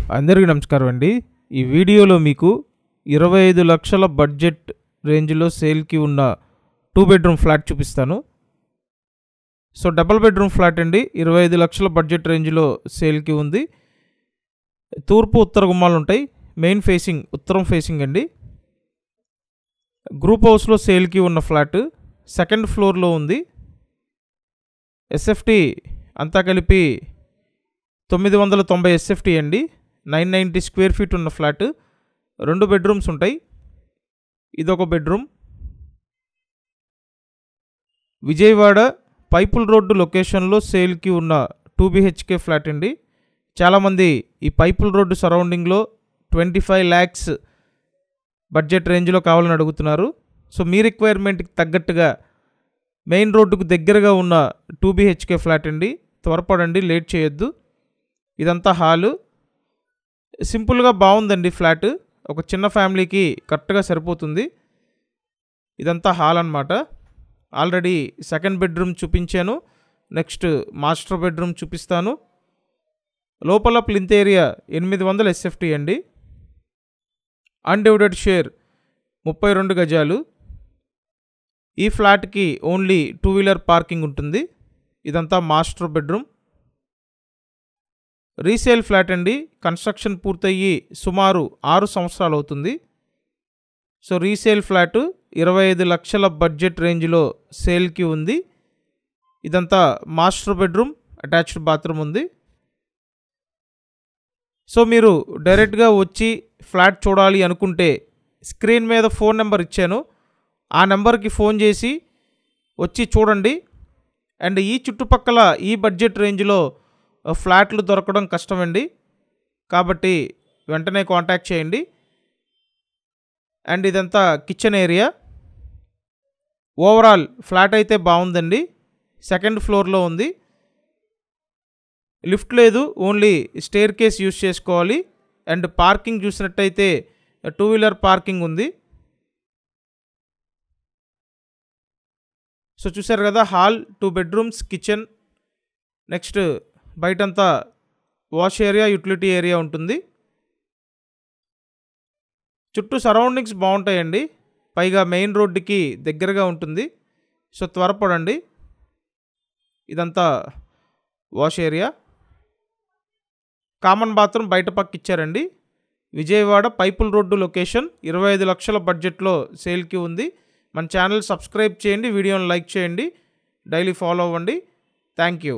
అందరికీ నమస్కారం అండి. ఈ వీడియోలో మీకు 25 లక్షల బడ్జెట్ రేంజ్లో సేల్కి ఉన్న 2 బెడ్రూమ్ ఫ్లాట్ చూపిస్తాను. సో డబుల్ బెడ్రూమ్ ఫ్లాట్ అండి, 25 లక్షల బడ్జెట్ రేంజ్లో సేల్కి ఉంది. తూర్పు ఉత్తర గుమ్మాలు ఉంటాయి. మెయిన్ ఫేసింగ్ ఉత్తరం ఫేసింగ్ అండి. గ్రూప్ హౌస్లో సేల్కి ఉన్న ఫ్లాట్ సెకండ్ ఫ్లోర్లో ఉంది. ఎస్ఎఫ్టీ అంతా కలిపి 990 ఎస్ఎఫ్టీ అండి. 990 స్క్వేర్ ఫీట్ ఉన్న ఫ్లాట్. 2 బెడ్రూమ్స్ ఉంటాయి. ఇదొక బెడ్రూమ్. విజయవాడ పైపుల్ రోడ్డు లొకేషన్లో సేల్కి ఉన్న 2 BHK ఫ్లాట్ అండి. చాలామంది ఈ పైపుల్ రోడ్డు సరౌండింగ్లో 25 lakhs బడ్జెట్ రేంజ్లో కావాలని అడుగుతున్నారు. సో మీ రిక్వైర్మెంట్కి తగ్గట్టుగా మెయిన్ రోడ్డుకు దగ్గరగా ఉన్న 2 BHK ఫ్లాట్ అండి. త్వరపడండి, లేట్ చేయొద్దు. ఇదంతా హాలు. సింపుల్గా బాగుందండి ఫ్లాట్. ఒక చిన్న ఫ్యామిలీకి కరెక్ట్గా సరిపోతుంది. ఇదంతా హాల్ అన్నమాట. ఆల్రెడీ సెకండ్ బెడ్రూమ్ చూపించాను. నెక్స్ట్ మాస్టర్ బెడ్రూమ్ చూపిస్తాను. లోపల ప్లింత్ ఏరియా 800 SFT అండి. అన్డివైడెడ్ షేర్ 32 గజాలు. ఈ ఫ్లాట్కి ఓన్లీ 2 వీలర్ పార్కింగ్ ఉంటుంది. ఇదంతా మాస్టర్ బెడ్రూమ్. రీసేల్ ఫ్లాట్ అండి. కన్స్ట్రక్షన్ పూర్తయ్యి సుమారు 6 సంవత్సరాలు అవుతుంది. సో రీసేల్ ఫ్లాట్ 25 లక్షల బడ్జెట్ రేంజ్లో సేల్కి ఉంది. ఇదంతా మాస్టర్ బెడ్రూమ్, అటాచ్డ్ బాత్రూమ్ ఉంది. సో మీరు డైరెక్ట్గా వచ్చి ఫ్లాట్ చూడాలి అనుకుంటే స్క్రీన్ మీద ఫోన్ నెంబర్ ఇచ్చాను. ఆ నెంబర్కి ఫోన్ చేసి వచ్చి చూడండి. అండ్ ఈ చుట్టుపక్కల ఈ బడ్జెట్ రేంజ్లో ఫ్లాట్లు దొరకడం కష్టమండి. కాబట్టి వెంటనే కాంటాక్ట్ చేయండి. అండ్ ఇదంతా కిచెన్ ఏరియా. ఓవరాల్ ఫ్లాట్ అయితే బాగుందండి. సెకండ్ ఫ్లోర్లో ఉంది. లిఫ్ట్ లేదు, ఓన్లీ స్టేర్ కేస్ యూస్ చేసుకోవాలి. అండ్ పార్కింగ్ చూసినట్టయితే 2 వీలర్ పార్కింగ్ ఉంది. సో చూసారు కదా, హాల్, 2 బెడ్రూమ్స్, కిచెన్. నెక్స్ట్ బయటంతా వాష్ ఏరియా, యూటిలిటీ ఏరియా ఉంటుంది. చుట్టూ సరౌండింగ్స్ బాగుంటాయండి. పైగా మెయిన్ రోడ్డుకి దగ్గరగా ఉంటుంది. సో త్వరపడండి. ఇదంతా వాష్ ఏరియా. కామన్ బాత్రూమ్ బయట పక్క ఇచ్చారండి. Vijayawada పైపుల్ road location. 25 లక్షల బడ్జెట్లో సేల్కి ఉంది. మన ఛానల్ సబ్స్క్రైబ్ చేయండి, వీడియోని లైక్ చేయండి, డైలీ ఫాలో అవ్వండి. Thank you.